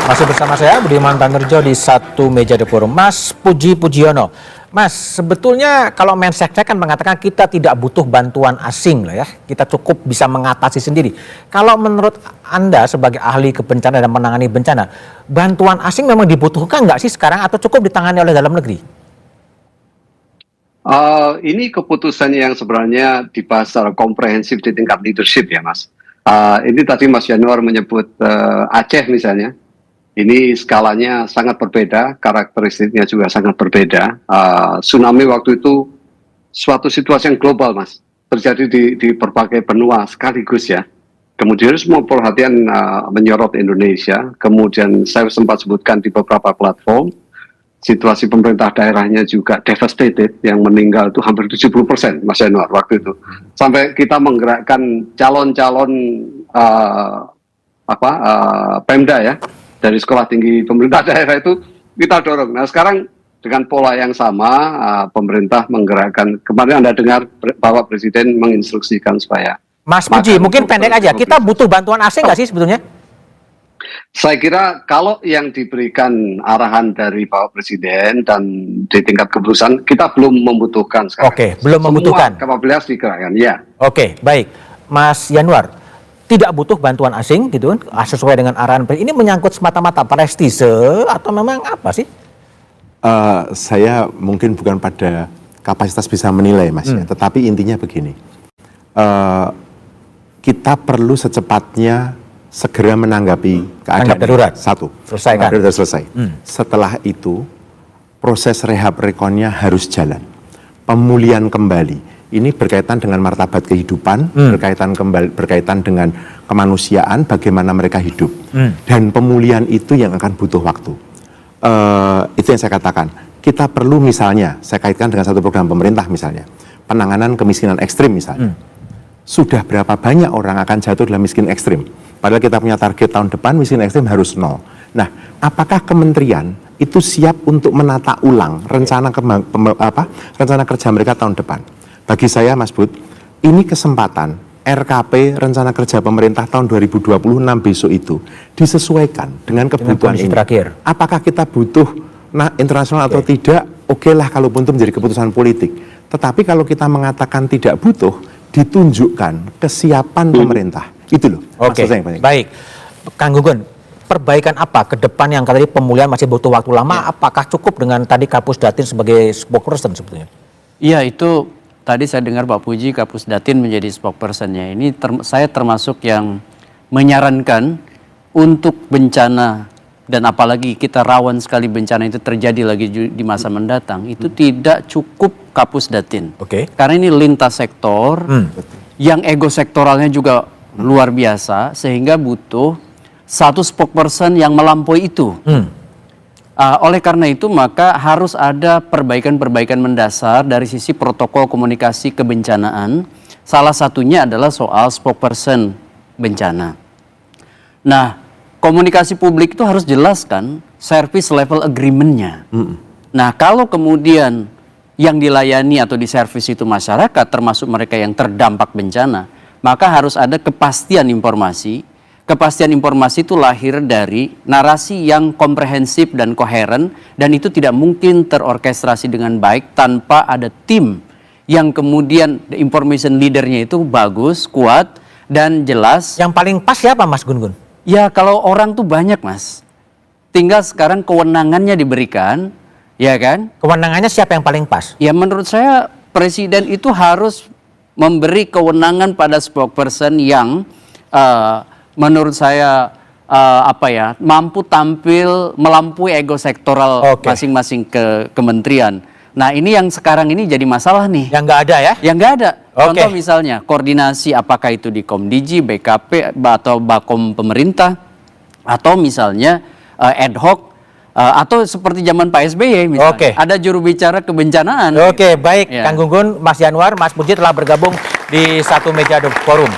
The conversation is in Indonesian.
Masih bersama saya Budiman Tanurjo di satu meja The Forum. Mas Puji Pujiono, Mas, sebetulnya kalau Menseknek kan mengatakan kita tidak butuh bantuan asing lah ya, kita cukup bisa mengatasi sendiri. Kalau menurut Anda sebagai ahli kebencanaan dan menangani bencana, bantuan asing memang dibutuhkan nggak sih sekarang atau cukup ditangani oleh dalam negeri? Ini keputusan yang sebenarnya dibahas secara komprehensif di tingkat leadership ya Mas. Ini tadi Mas Yanuar menyebut Aceh misalnya. Ini skalanya sangat berbeda, karakteristiknya juga sangat berbeda. Tsunami waktu itu suatu situasi yang global, Mas. Terjadi di berbagai benua sekaligus ya. Kemudian semua perhatian menyorot Indonesia. Kemudian saya sempat sebutkan di beberapa platform, situasi pemerintah daerahnya juga devastated, yang meninggal itu hampir 70%, Mas Yanuar, waktu itu. Sampai kita menggerakkan calon-calon Pemda ya, dari sekolah tinggi pemerintah daerah itu kita dorong. Nah sekarang dengan pola yang sama, pemerintah menggerakkan, kemarin Anda dengar bahwa Presiden menginstruksikan supaya... Mas Puji, mungkin pendek aja, kita butuh bantuan asing nggak sih sebetulnya? Saya kira kalau yang diberikan arahan dari Bapak Presiden dan di tingkat keputusan, kita belum membutuhkan sekarang. Oke, belum membutuhkan. Semua kapabilitas digerakkan, ya. Oke, baik. Mas Yanuar, tidak butuh bantuan asing gitu kan, sesuai dengan arahan Presiden. Ini menyangkut semata-mata prestise atau memang apa sih? Saya mungkin bukan pada kapasitas bisa menilai Mas ya, tetapi intinya begini. Kita perlu secepatnya segera menanggapi keadaan darurat. Satu, selesai kan? Selesai. Setelah itu proses rehab rekonnya harus jalan. Pemulihan kembali. Ini berkaitan dengan martabat kehidupan, berkaitan dengan kemanusiaan, bagaimana mereka hidup. Dan pemulihan itu yang akan butuh waktu. Itu yang saya katakan. Kita perlu misalnya, saya kaitkan dengan satu program pemerintah misalnya, penanganan kemiskinan ekstrim misalnya. Sudah berapa banyak orang akan jatuh dalam miskin ekstrim? Padahal kita punya target tahun depan miskin ekstrim harus 0. Nah, apakah kementerian itu siap untuk menata ulang rencana kerja mereka tahun depan? Bagi saya Mas Bud, ini kesempatan RKP rencana kerja pemerintah tahun 2026 besok itu disesuaikan dengan kebutuhan ini. Terakhir. Apakah kita butuh internasional atau tidak? Oke lah kalau itu menjadi keputusan politik. Tetapi kalau kita mengatakan tidak butuh, ditunjukkan kesiapan pemerintah. Itu loh. Oke, baik. Kang Gunggun, perbaikan apa ke depan yang tadi pemulihan masih butuh waktu lama? Ya. Apakah cukup dengan tadi Kapus Datin sebagai spokesperson sebetulnya? Iya, itu tadi saya dengar Pak Puji, Kapus Datin menjadi spokespersonnya. Ini saya termasuk yang menyarankan untuk bencana, dan apalagi kita rawan sekali bencana itu terjadi lagi di masa mendatang, itu tidak cukup Kapus Datin. Karena ini lintas sektor, yang ego sektoralnya juga luar biasa, sehingga butuh satu spokesperson yang melampaui itu. Oleh karena itu maka harus ada perbaikan-perbaikan mendasar dari sisi protokol komunikasi kebencanaan. Salah satunya adalah soal spokesperson bencana. Nah, komunikasi publik itu harus jelaskan service level agreement-nya. Nah, kalau kemudian yang dilayani atau diservis itu masyarakat, termasuk mereka yang terdampak bencana, maka harus ada kepastian informasi. Kepastian informasi itu lahir dari narasi yang komprehensif dan koheren, dan itu tidak mungkin terorkestrasi dengan baik tanpa ada tim yang kemudian information leadernya itu bagus, kuat, dan jelas. Yang paling pas siapa Mas Gun-Gun? Ya kalau orang tuh banyak Mas, tinggal sekarang kewenangannya diberikan, ya kan? Kewenangannya siapa yang paling pas? Ya menurut saya Presiden itu harus memberi kewenangan pada spokesperson yang menurut saya mampu tampil melampaui ego sektoral masing-masing kementerian. Nah ini yang sekarang ini jadi masalah nih. Yang nggak ada ya? Yang nggak ada. Contoh misalnya koordinasi apakah itu di Komdiji, BKP atau Bakom pemerintah, atau misalnya ad hoc atau seperti zaman Pak SBY misalnya. Ada juru bicara kebencanaan. Baik. Ya. Kang Gunggun, Mas Yanuar, Mas Puji telah bergabung di satu meja The Forum.